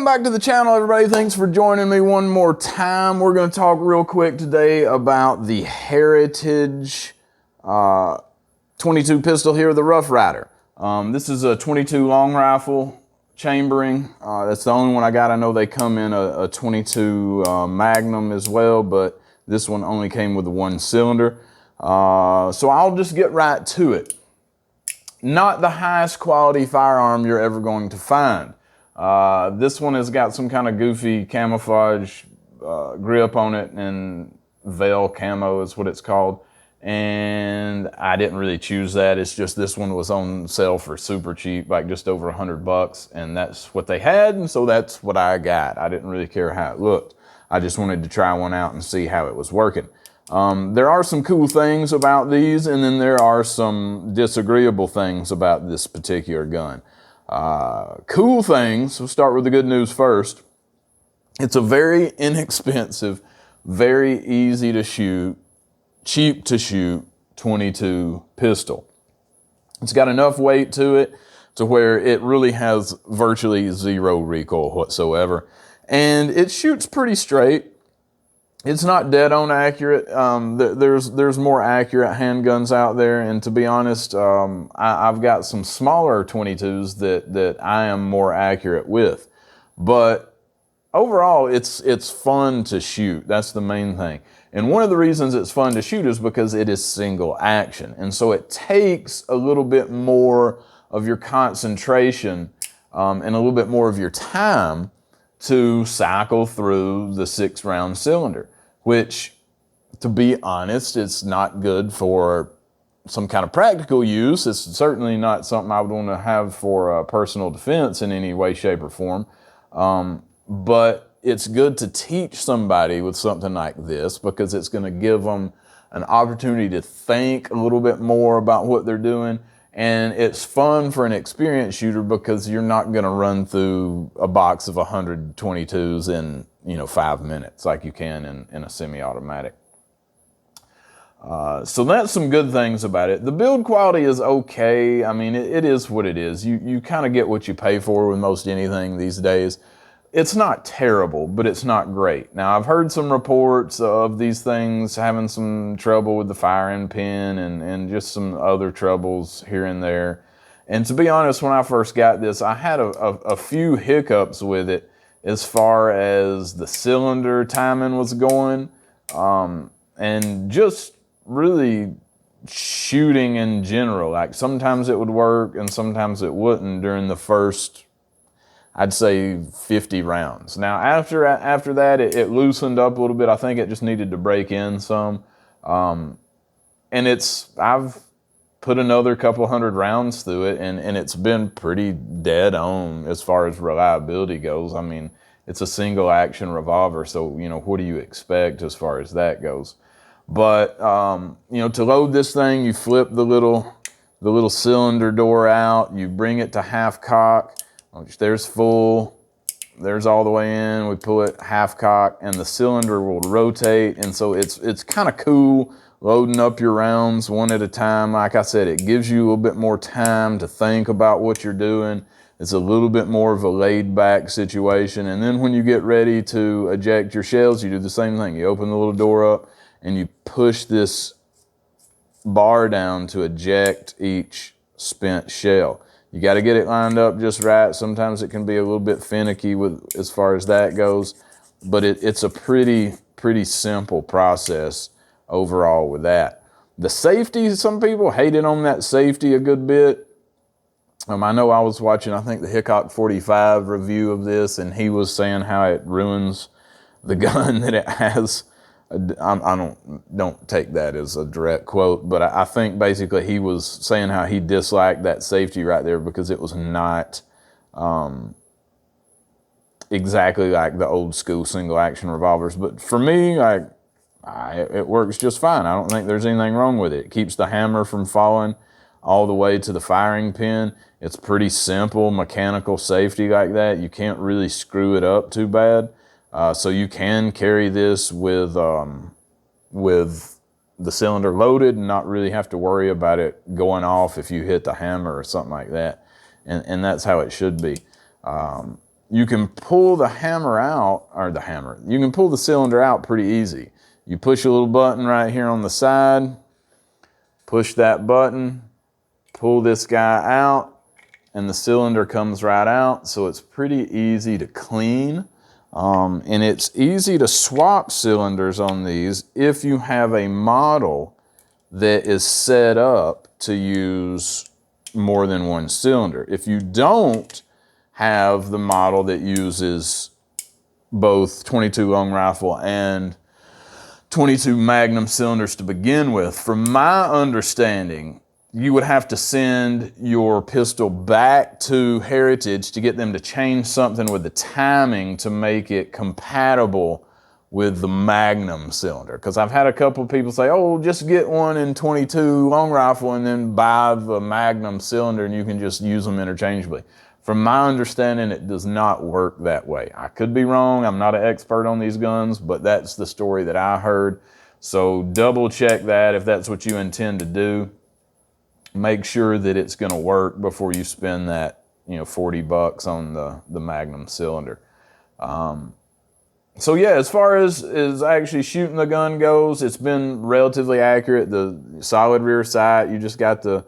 back to the channel, everybody. Thanks for joining me one more time. We're going to talk real quick today about the Heritage 22 pistol here, the Rough Rider. This is a 22 long rifle chambering. That's the only one I got. I know they come in a 22 Magnum as well, but this one only came with the one cylinder. So I'll just get right to it. Not the highest quality firearm you're ever going to find. This one has got some kind of goofy camouflage grip on it, and Veil camo is what it's called. And I didn't really choose that. It's just this one was on sale for super cheap, like just over $100, and that's what they had, and so that's what I got. I didn't really care how it looked. I just wanted to try one out and see how it was working. There are some cool things about these, and then there are some disagreeable things about this particular gun. Cool things, we'll start with the good news first. It's a very inexpensive, very easy to shoot, cheap to shoot 22 pistol. It's got enough weight to it to where it really has virtually zero recoil whatsoever. And it shoots pretty straight. It's not dead on accurate. There's more accurate handguns out there, and to be honest, I've got some smaller 22s that I am more accurate with. But overall, it's fun to shoot. That's the main thing. And one of the reasons it's fun to shoot is because it is single action, and so it takes a little bit more of your concentration and a little bit more of your time to cycle through the 6-round cylinder, which, to be honest, it's not good for some kind of practical use. It's certainly not something I would want to have for personal defense in any way, shape, or form. But it's good to teach somebody with something like this, because it's going to give them an opportunity to think a little bit more about what they're doing. And it's fun for an experienced shooter because you're not going to run through a box of 122s in 5 minutes like you can in a semi-automatic. So that's some good things about it. The build quality is okay. I mean, it is what it is. You kind of get what you pay for with most anything these days. It's not terrible, but it's not great. Now, I've heard some reports of these things having some trouble with the firing pin and just some other troubles here and there. And to be honest, when I first got this, I had a few hiccups with it as far as the cylinder timing was going, and just really shooting in general. Like sometimes it would work and sometimes it wouldn't during the first, I'd say, 50 rounds. Now, after that, it loosened up a little bit. I think it just needed to break in some. And I've put another couple hundred rounds through it, and it's been pretty dead on as far as reliability goes. I mean, it's a single action revolver, so, what do you expect as far as that goes? But, to load this thing, you flip the little cylinder door out, you bring it to half cock. There's full, there's all the way in, we pull it half cock, and the cylinder will rotate, and so it's kind of cool loading up your rounds one at a time. Like I said, it gives you a little bit more time to think about what you're doing. It's a little bit more of a laid back situation, and then when you get ready to eject your shells, you do the same thing. You open the little door up, and you push this bar down to eject each spent shell. You got to get it lined up just right. Sometimes it can be a little bit finicky as far as that goes, but it's a pretty simple process overall with that. The safety, some people hated on that safety a good bit. I know I was watching, I think, the Hickok 45 review of this, and he was saying how it ruins the gun that it has. I don't take that as a direct quote, but I think basically he was saying how he disliked that safety right there because it was not exactly like the old school single action revolvers. But for me, it works just fine. I don't think there's anything wrong with it. It keeps the hammer from falling all the way to the firing pin. It's pretty simple mechanical safety like that. You can't really screw it up too bad. So you can carry this with the cylinder loaded and not really have to worry about it going off if you hit the hammer or something like that. And that's how it should be. you can pull the hammer out, or you can pull the cylinder out pretty easy. You push a little button right here on the side, push that button, pull this guy out, and the cylinder comes right out. So it's pretty easy to clean. And it's easy to swap cylinders on these if you have a model that is set up to use more than one cylinder. If you don't have the model that uses both 22 long rifle and 22 Magnum cylinders to begin with, from my understanding, you would have to send your pistol back to Heritage to get them to change something with the timing to make it compatible with the Magnum cylinder. Because I've had a couple of people say, oh, just get one in 22 long rifle and then buy the Magnum cylinder and you can just use them interchangeably. From my understanding, it does not work that way. I could be wrong. I'm not an expert on these guns, but that's the story that I heard. So double check that if that's what you intend to do. Make sure that it's going to work before you spend that, $40 on the Magnum cylinder. So yeah, as far as actually shooting the gun goes, it's been relatively accurate. The solid rear sight, you just got the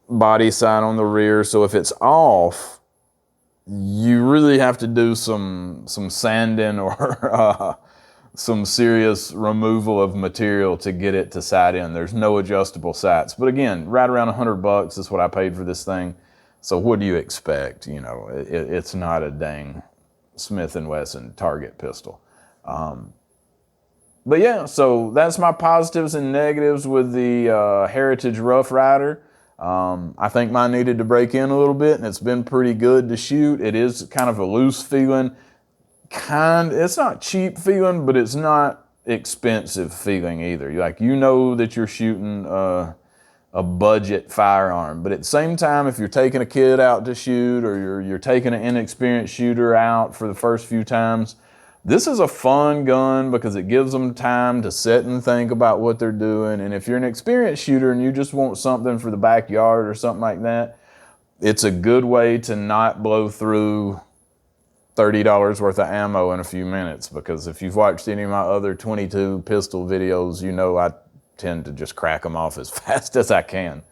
body sight on the rear. So if it's off, you really have to do some sanding or some serious removal of material to get it to sight in. There's no adjustable sights. But again, right around $100 is what I paid for this thing. So what do you expect? It's not a dang Smith & Wesson target pistol. But yeah, so that's my positives and negatives with the Heritage Rough Rider. I think mine needed to break in a little bit, and it's been pretty good to shoot. It is kind of a loose feeling. It's not cheap feeling, but it's not expensive feeling either. You know that you're shooting a budget firearm, but at the same time, if you're taking a kid out to shoot or you're taking an inexperienced shooter out for the first few times, this is a fun gun because it gives them time to sit and think about what they're doing. And if you're an experienced shooter and you just want something for the backyard or something like that, it's a good way to not blow through $30 worth of ammo in a few minutes, because if you've watched any of my other 22 pistol videos, I tend to just crack them off as fast as I can.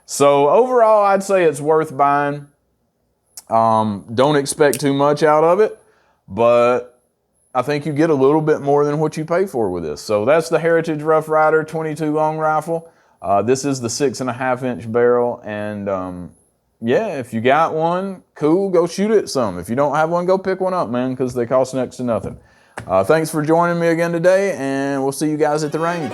So overall, I'd say it's worth buying. Don't expect too much out of it, but I think you get a little bit more than what you pay for with this. So that's the Heritage Rough Rider 22 long rifle. This is the 6.5-inch barrel, and yeah, if you got one, cool, go shoot it some. If you don't have one, go pick one up, man, because they cost next to nothing. Thanks for joining me again today, and we'll see you guys at the range.